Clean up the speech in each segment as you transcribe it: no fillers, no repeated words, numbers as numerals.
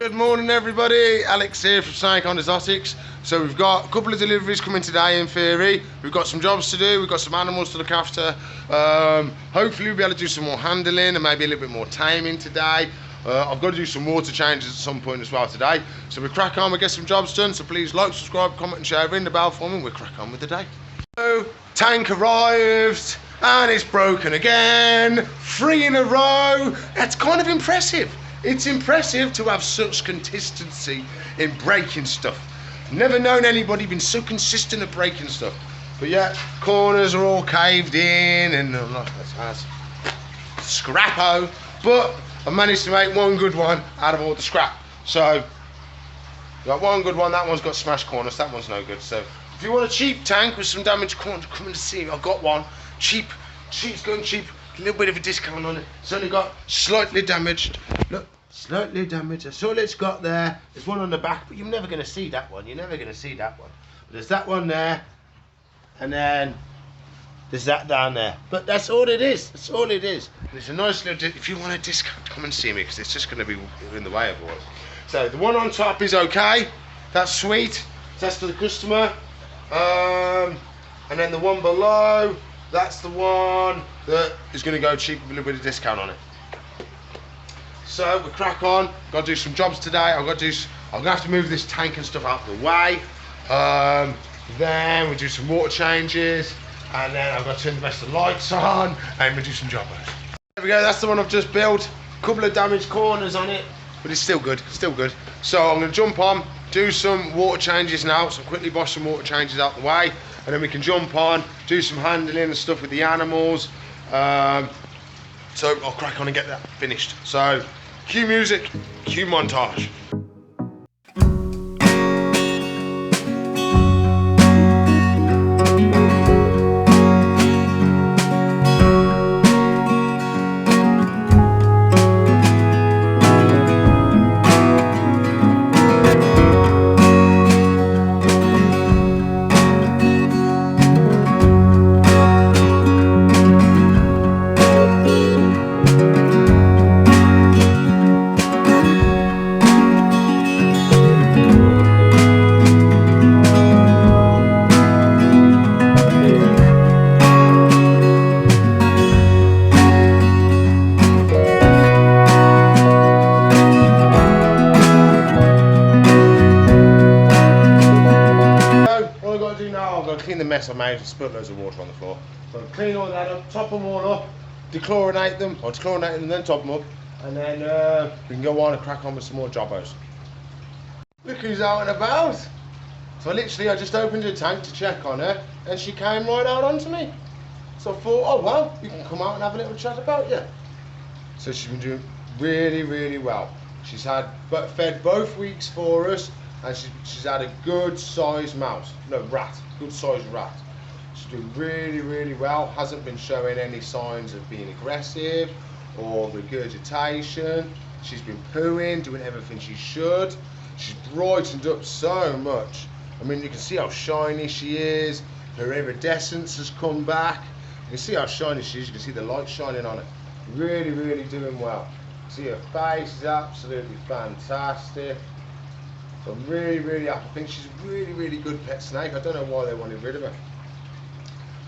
Good morning everybody, Alex here from Snake on Exotics. So we've got a couple of deliveries coming today in theory. We've got some jobs to do, we've got some animals to look after. Hopefully we'll be able to do some more handling and maybe a little bit more taming today. I've got to do some water changes at some point as well today. So we'll crack on, we'll get some jobs done. So please like, subscribe, comment and share, ring the bell for me and we'll crack on with the day. So, tank arrived and it's broken again. 3 in a row. That's kind of impressive. It's impressive to have such consistency in breaking stuff. Never known anybody been so consistent at breaking stuff. But yeah, corners are all caved in and that's scrappo. But I managed to make one good one out of all the scrap. So, got one good one, that one's got smashed corners, that one's no good. So, if you want a cheap tank with some damaged corners, come and see me. I've got one. Cheap, it's going cheap. A little bit of a discount on it. It's only got slightly damaged. Look, slightly damaged. That's all it's got there. There's one on the back, but you're never going to see that one. You're never going to see that one. But there's that one there, and then there's that down there. But that's all it is. That's all it is. And it's a nice little. If you want a discount, come and see me because it's just going to be in the way otherwise. So the one on top is okay. That's sweet. That's for the customer. And then the one below, that's the one that is going to go cheap with a little bit of discount on it. So we crack on. Got to do some jobs today. I'm going to have to move this tank and stuff out of the way. Then we do some water changes, and then I've got to turn the rest of the lights on, and we do some jobbers. There we go. That's the one I've just built. A couple of damaged corners on it, but it's still good. Still good. So I'm going to jump on, do some water changes now. So quickly bosh some water changes out the way, and then we can jump on, do some handling and stuff with the animals. So I'll crack on and get that finished. So cue music, cue montage. Clean the mess I made, spilled loads of water on the floor. So I'll clean all that up, top them all up, dechlorinate them, or dechlorinate them and then top them up, and then we can go on and crack on with some more jobbos. Look who's out and about. So I just opened her tank to check on her, and she came right out onto me. So I thought, oh well, you can come out and have a little chat about you. So she's been doing really, really well. She's fed both weeks for us, and she's had a good sized rat. Good sized rat. She's doing really, really well. Hasn't been showing any signs of being aggressive or regurgitation. She's been pooing, doing everything she should. She's brightened up so much. I mean, you can see how shiny she is. Her iridescence has come back. You can see how shiny she is. You can see the light shining on it. Really, really doing well. See her face is absolutely fantastic. So I'm really, really happy. I think she's a really, really good pet snake. I don't know why they wanted rid of her.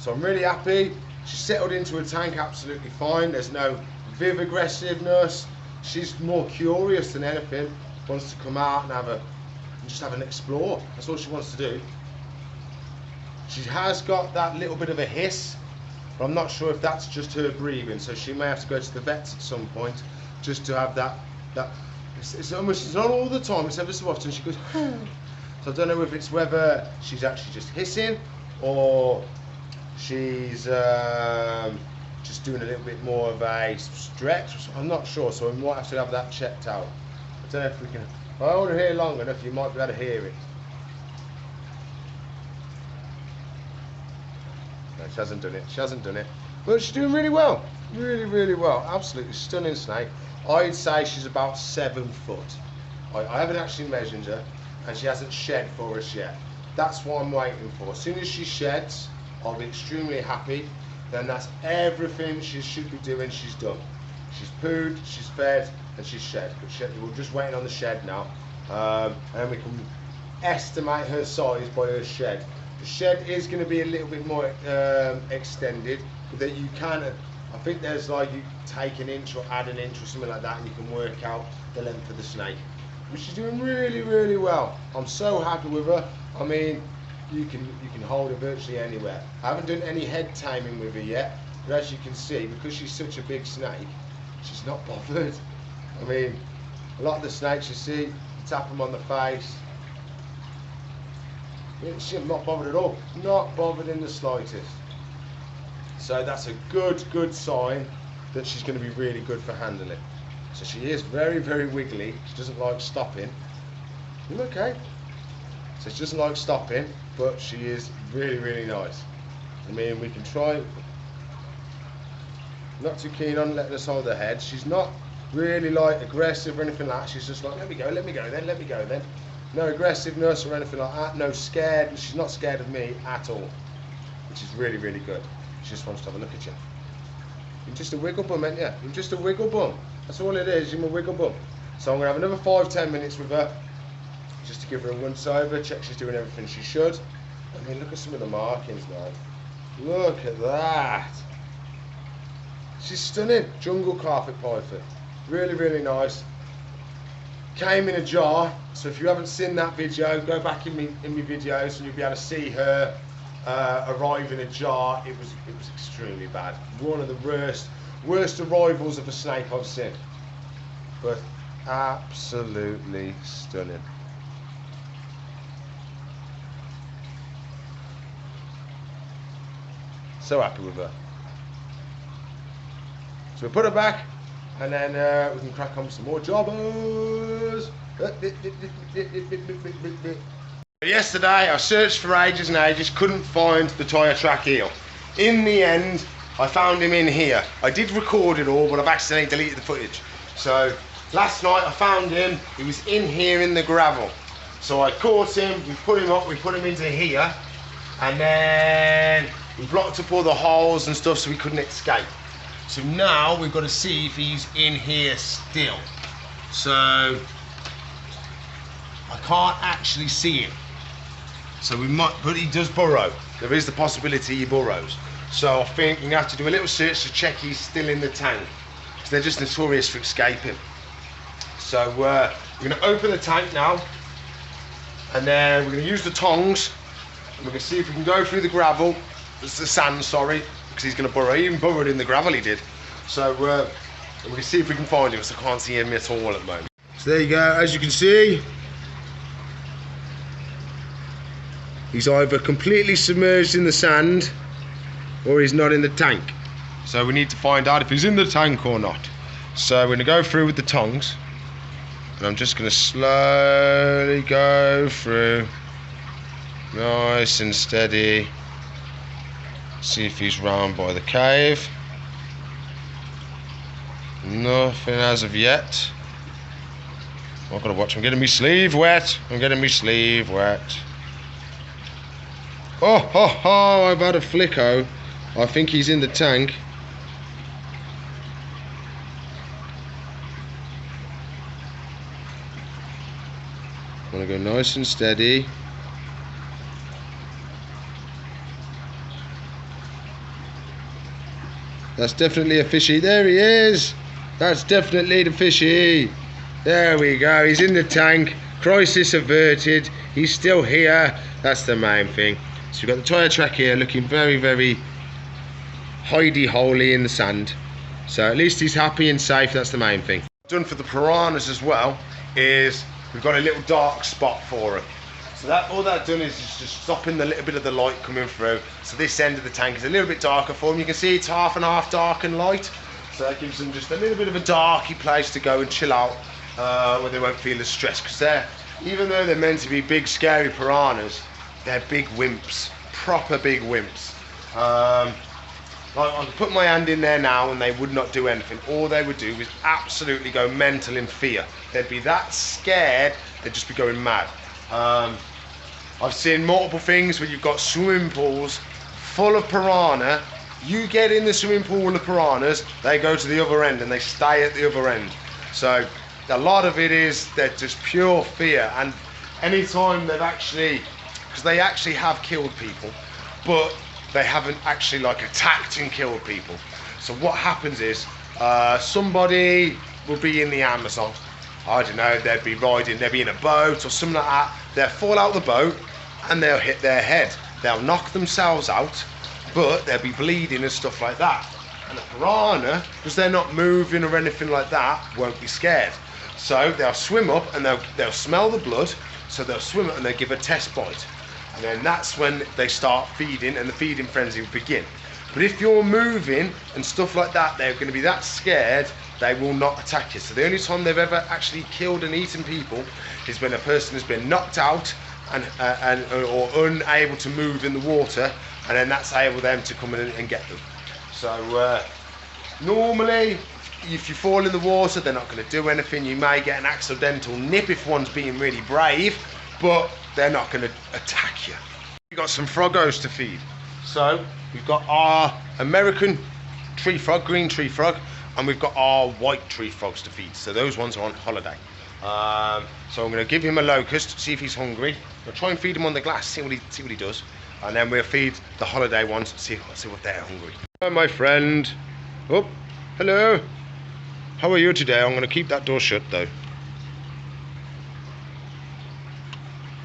So I'm really happy. She's settled into a tank absolutely fine. There's no viv aggressiveness. She's more curious than anything. Wants to come out and just have an explore. That's all she wants to do. She has got that little bit of a hiss, but I'm not sure if that's just her breathing. So she may have to go to the vets at some point just to have that. It's not all the time, it's ever so often she goes, so I don't know if it's whether she's actually just hissing or she's just doing a little bit more of a stretch. I'm not sure, so we might have to have that checked out. I don't know if we can, if I hold her here long enough, you might be able to hear it. No, she hasn't done it. But she's doing really well. Really, really well. Absolutely stunning snake. I'd say she's about 7 foot. I haven't actually measured her, and she hasn't shed for us yet. That's what I'm waiting for. As soon as she sheds, I'll be extremely happy. Then that's everything she should be doing, she's done. She's pooed, she's fed, and she's shed. But we're just waiting on the shed now. And we can estimate her size by her shed. The shed is going to be a little bit more extended, but that you can, I think there's like, you take an inch or add an inch or something like that, and you can work out the length of the snake. But she's doing really, really well. I'm so happy with her. I mean, you can hold her virtually anywhere. I haven't done any head taming with her yet, but as you can see, because she's such a big snake, she's not bothered. I mean, a lot of the snakes you see, you tap them on the face, she's not bothered at all. Not bothered in the slightest. So that's a good sign that she's going to be really good for handling. So she is very, very wiggly. She doesn't like stopping. Okay. So she doesn't like stopping, but she is really, really nice. I mean, we can try. Not too keen on letting us hold her head. She's not really like aggressive or anything like that. She's just like, let me go then. No aggressiveness or anything like that. No scared. She's not scared of me at all, which is really, really good. She just wants to have a look at you. You're just a wiggle bum, ain't you? You're just a wiggle bum. That's all it is. You're a wiggle bum. So I'm gonna have another 5-10 minutes with her, just to give her a once over, check she's doing everything she should. I mean, look at some of the markings, man. Look at that. She's stunning. Jungle carpet python. Really, really nice. Came in a jar, so if you haven't seen that video, go back in my videos and you'll be able to see her arrive in a jar. It was extremely bad. One of the worst arrivals of a snake I've seen. But absolutely stunning. So happy with her. So we put her back, and then we can crack on with some more jobbers. Yesterday I searched for ages and ages, couldn't find the tyre track eel. In the end, I found him in here. I did record it all, but I've accidentally deleted the footage. So last night I found him. He was in here in the gravel. So I caught him, we put him up, we put him into here, and then we blocked up all the holes and stuff so he couldn't escape. So now we've got to see if he's in here still. So I can't actually see him. So we might, but he does burrow. There is the possibility he burrows. So I think we're going to have to do a little search to check he's still in the tank, because they're just notorious for escaping. So we're going to open the tank now, and then we're going to use the tongs, and we're going to see if we can go through the gravel, the sand, sorry, because he's going to burrow. He even burrowed in the gravel, he did. So we're going to see if we can find him, because I can't see him at all at the moment. So there you go, as you can see, he's either completely submerged in the sand or he's not in the tank. So we need to find out if he's in the tank or not. So we're going to go through with the tongs, and I'm just going to slowly go through, nice and steady. See if he's round by the cave. Nothing as of yet. I've got to watch. I'm getting my sleeve wet. Oh, ho, ho, I've had a flicko. I think he's in the tank. I'm going to go nice and steady. That's definitely a fishy. There he is. That's definitely the fishy. There we go. He's in the tank. Crisis averted. He's still here. That's the main thing. So we've got the tyre track here looking very, very hidey-holy in the sand. So at least he's happy and safe. That's the main thing. Done for the piranhas as well is we've got a little dark spot for him. So that all that done is just stopping the little bit of the light coming through. So this end of the tank is a little bit darker for him. You can see it's half and half dark and light. So that gives them just a little bit of a darky place to go and chill out where they won't feel as stressed. Because even though they're meant to be big scary piranhas, they're big wimps, proper big wimps. I could put my hand in there now and they would not do anything. All they would do is absolutely go mental in fear. They'd be that scared, they'd just be going mad. I've seen multiple things where you've got swimming pools full of piranha You get in the swimming pool with the piranhas, they go to the other end and they stay at the other end. So a lot of it is they're just pure fear. And anytime they've actually, because they actually have killed people, but they haven't actually like attacked and killed people. So what happens is somebody will be in the Amazon. I don't know, they'd be in a boat or something like that. They'll fall out the boat and they'll hit their head. They'll knock themselves out, but they'll be bleeding and stuff like that. And a piranha, because they're not moving or anything like that, won't be scared. So they'll swim up and they'll smell the blood, so they'll swim up and they'll give a test bite. And then that's when they start feeding and the feeding frenzy will begin. But if you're moving and stuff like that, they're going to be that scared, they will not attack you. So the only time they've ever actually killed and eaten people is when a person has been knocked out or unable to move in the water, and then that's able them to come in and get them. So normally, if you fall in the water, they're not going to do anything. You may get an accidental nip if one's being really brave, but they're not going to attack you. We've got some froggos to feed. So we've got our American tree frog, green tree frog, and we've got our white tree frogs to feed. So those ones are on holiday. So I'm going to give him a locust, see if he's hungry. We'll try and feed him on the glass, see what he does, and then we'll feed the holiday ones, see what they're hungry. Hello, my friend. Oh, hello. How are you today? I'm going to keep that door shut though.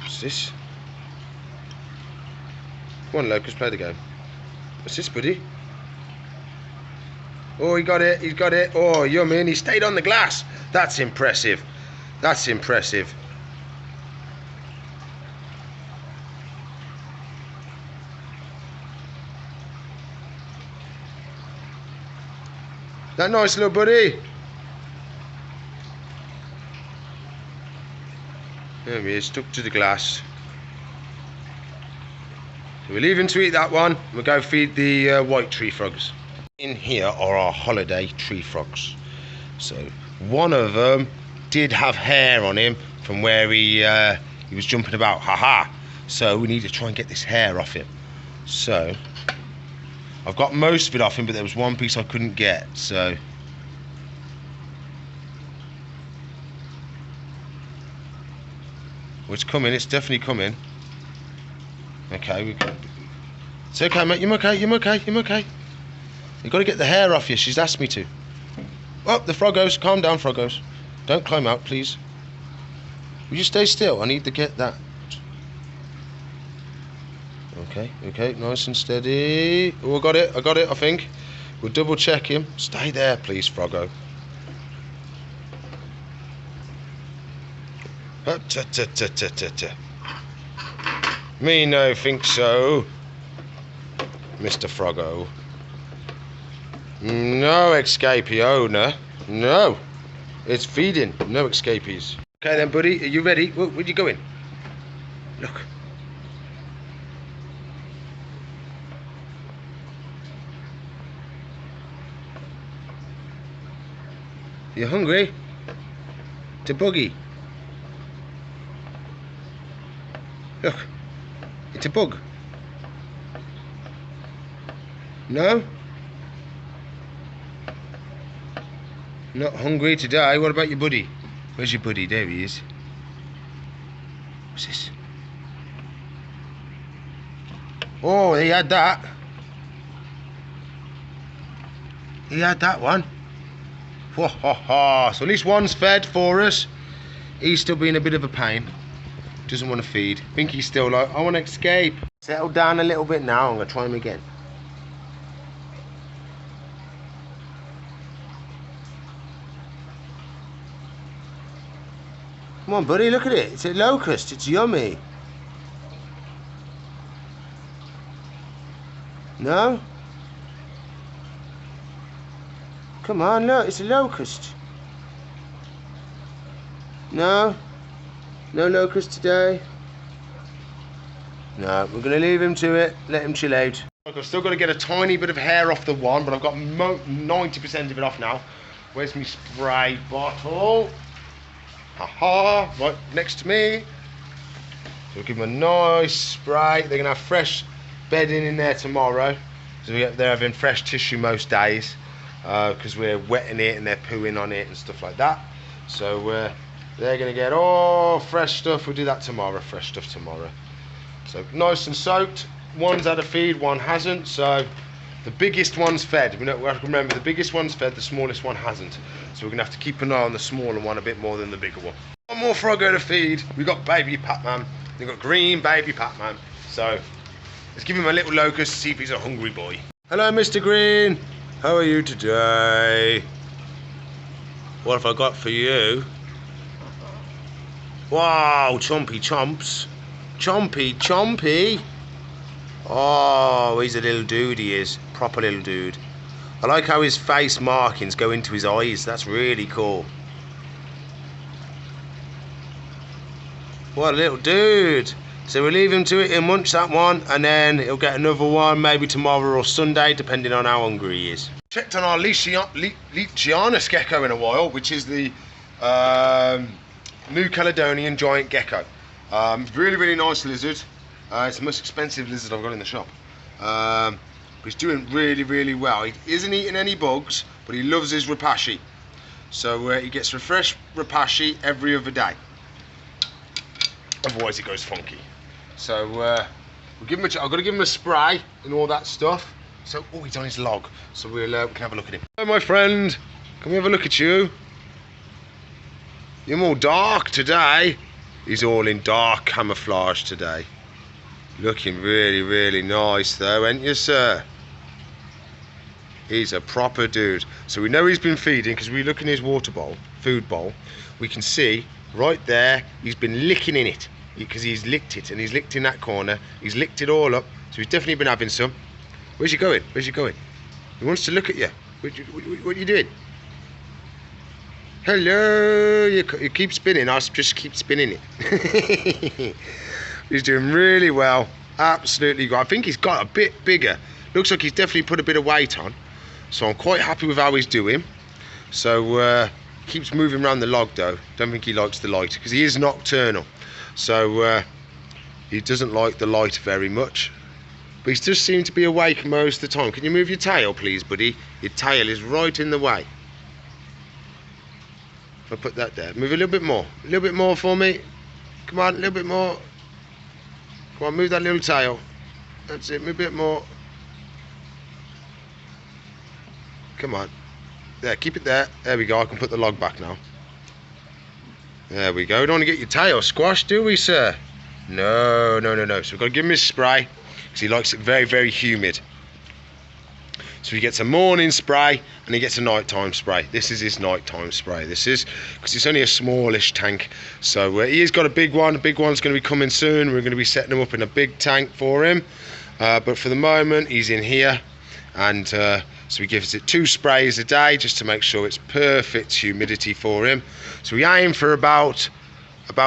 What's this? Come on, Locust, play the game. What's this, buddy? Oh, he got it, he's got it. Oh, yummy, and he stayed on the glass. That's impressive. That's impressive. That nice little buddy. There he is, stuck to the glass. So we leave him to eat that one. We'll go feed the white tree frogs. In here are our holiday tree frogs. So one of them did have hair on him from where he was jumping about. Haha. So we need to try and get this hair off him. So I've got most of it off him, but there was one piece I couldn't get. So it's coming. It's definitely coming. Okay, it's okay, mate. You're okay. You're okay. You're okay. You've got to get the hair off you. She's asked me to. Oh, the froggos. Calm down, froggos. Don't climb out, please. Will you stay still? I need to get that. Okay, okay. Nice and steady. Oh, I got it. I got it, I think. We'll double check him. Stay there, please, froggo. Me no think so, Mr. Froggo. No escapee owner. No. It's feeding. No escapees. Okay then, buddy. Are you ready? Where you going? Look. You hungry? It's a buggy. Look. It's a bug. No? Not hungry today. What about your buddy? Where's your buddy? There he is. What's this? Oh, he had that. He had that one. Whoa, ha, ha. So at least one's fed for us. He's still being a bit of a pain. Doesn't want to feed. I think he's still like, I want to escape. Settle down a little bit now. I'm going to try him again. Come on, buddy, look at it. It's a locust. It's yummy. No? Come on, look. It's a locust. No? No locust today? No, we're going to leave him to it. Let him chill out. Look, I've still got to get a tiny bit of hair off the one, but I've got 90% of it off now. Where's my spray bottle? Haha, right next to me. So we'll give them a nice spray. They're going to have fresh bedding in there tomorrow. So they're having fresh tissue most days because we're wetting it and they're pooing on it and stuff like that. So they're going to get all fresh stuff. We'll do that tomorrow, fresh stuff tomorrow. So nice and soaked. One's had a feed, one hasn't. So the biggest one's fed. We have to remember the biggest one's fed, the smallest one hasn't. So we're going to have to keep an eye on the smaller one a bit more than the bigger one. One more before I go to feed. We've got baby Pac-Man. We've got green baby Pac-Man. So let's give him a little locust, see if he's a hungry boy. Hello, Mr. Green. How are you today? What have I got for you? Wow, chompy chomps. Chompy, chompy. Oh, he's a little dude, he is. Proper little dude. I like how his face markings go into his eyes. That's really cool. What a little dude. So we'll leave him to it, he'll munch that one, and then he'll get another one maybe tomorrow or Sunday, depending on how hungry he is. Checked on our Leachianus gecko in a while, which is the New Caledonian giant gecko. Really, really nice lizard. It's the most expensive lizard I've got in the shop. But he's doing really, really well. He isn't eating any bugs, but he loves his Repashy. So he gets refreshed Repashy every other day. Otherwise it goes funky. So we'll give him I've got to give him a spray and all that stuff. So oh, he's on his log. So we can have a look at him. Hello, my friend. Can we have a look at you? You're more dark today. He's all in dark camouflage today. Looking really, really nice though, ain't you, sir? He's a proper dude. So we know he's been feeding because we look in his water bowl, food bowl. We can see right there he's been licking in it because he's licked it, and he's licked in that corner. He's licked it all up. So he's definitely been having some. Where's he going? Where's he going? He wants to look at you. What are you doing? Hello. You keep spinning. I'll just keep spinning it. He's doing really well. Absolutely good. I think he's got a bit bigger. Looks like he's definitely put a bit of weight on. So I'm quite happy with how he's doing. So keeps moving around the log though. Don't think he likes the light because he is nocturnal. So he doesn't like the light very much. But he just seems to be awake most of the time. Can you move your tail, please, buddy? Your tail is right in the way. I'll put that there. Move a little bit more. A little bit more for me. Come on, a little bit more. Come on, move that little tail. That's it, move a bit more. Come on. There, keep it there. There we go, I can put the log back now. There we go. We don't want to get your tail squashed, do we, sir? No, no, no, no. So we've got to give him his spray because he likes it very, very humid. So he gets a morning spray and he gets a nighttime spray. This is his nighttime spray. This is because it's only a smallish tank. So he has got a big one. The big one's going to be coming soon. We're going to be setting him up in a big tank for him. But for the moment, he's in here, and so he gives it 2 sprays a day just to make sure it's perfect humidity for him. So we aim for about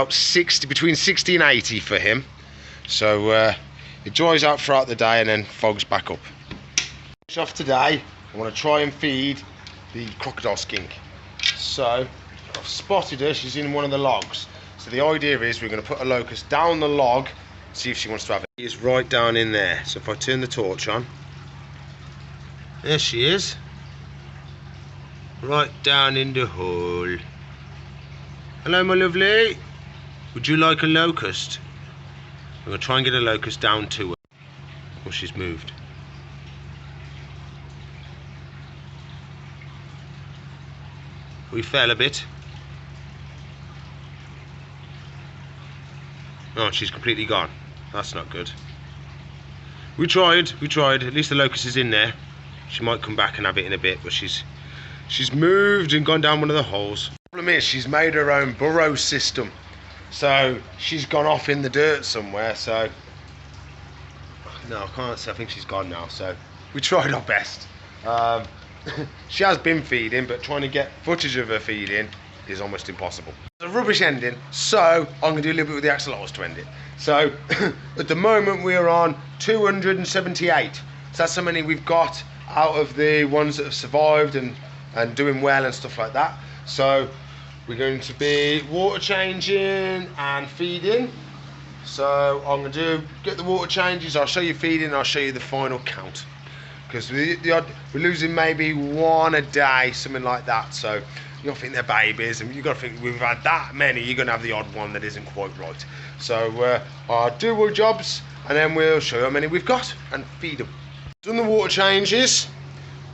60, between 60 and 80 for him. So it dries out throughout the day and then fogs back up. Off today, I want to try and feed the crocodile skink. So I've spotted her. She's in one of the logs. So the idea is we're going to put a locust down the log, see if she wants to have it. She is right down in there. So if I turn the torch on, there she is, right down in the hole. Hello, my lovely. Would you like a locust? I'm going to try and get a locust down to her. Oh, she's moved. We fell a bit. Oh, she's completely gone. That's not good. We tried. At least the locust is in there. She might come back and have it in a bit, but she's moved and gone down one of the holes. The problem is she's made her own burrow system. So she's gone off in the dirt somewhere, so no, I can't say. I think she's gone now, so we tried our best. She has been feeding, but trying to get footage of her feeding is almost impossible. It's a rubbish ending, so I'm going to do a little bit with the axolotls to end it. So at the moment we're on 278. So that's how many we've got out of the ones that have survived and doing well and stuff like that. So we're going to be water changing and feeding. So I'm going to get the water changes, I'll show you feeding, and I'll show you the final count. because we're losing maybe one a day, something like that. So you got to think they're babies, and you got to think we've had that many. You're gonna have the odd one that isn't quite right. So I'll do our jobs, and then we'll show you how many we've got and feed them. Done the water changes.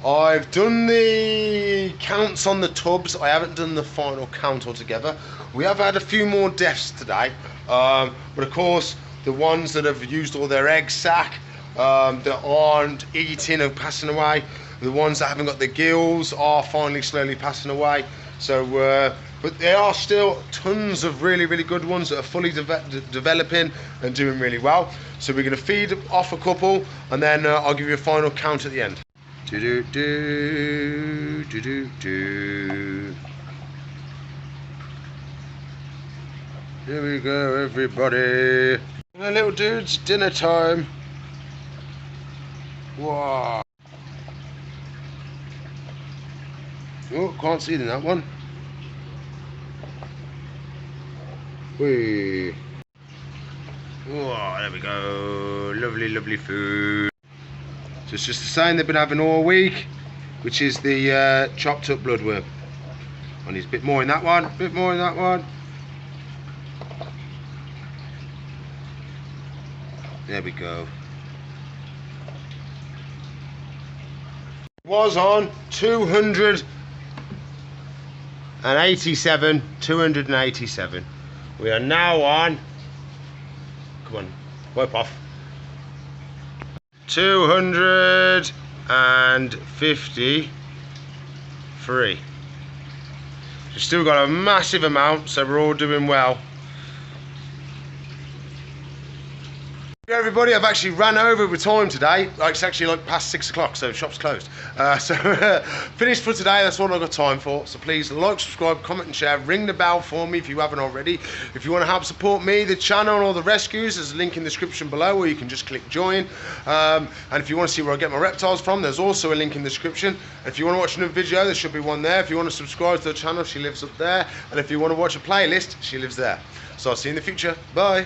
I've done the counts on the tubs. I haven't done the final count altogether. We have had a few more deaths today, but of course the ones that have used all their egg sac, that aren't eating and passing away. The ones that haven't got the gills are finally slowly passing away. So, but there are still tons of really, really good ones that are fully developing and doing really well. So we're going to feed off a couple, and then I'll give you a final count at the end. Do do do do do do. Here we go, everybody. My little dudes, dinner time. Wow. Oh, can't see it in that one. Whee. Oh, there we go. Lovely, lovely food. So it's just the same they've been having all week, which is the chopped up bloodworm. And there's a bit more in that one, a bit more in that one. There we go. Was on 287. We are now on, come on, wipe off, 253. We've still got a massive amount, so we're all doing well. Everybody, I've actually ran over with time today. It's actually like past 6 o'clock, so shop's closed. So finished for today. That's all I've got time for. So please like, subscribe, comment and share. Ring the bell for me if you haven't already. If you want to help support me, the channel and all the rescues, there's a link in the description below, or you can just click join. And if you want to see where I get my reptiles from, there's also a link in the description. And if you want to watch another video, there should be one there. If you want to subscribe to the channel, she lives up there. And if you want to watch a playlist, she lives there. So I'll see you in the future. Bye.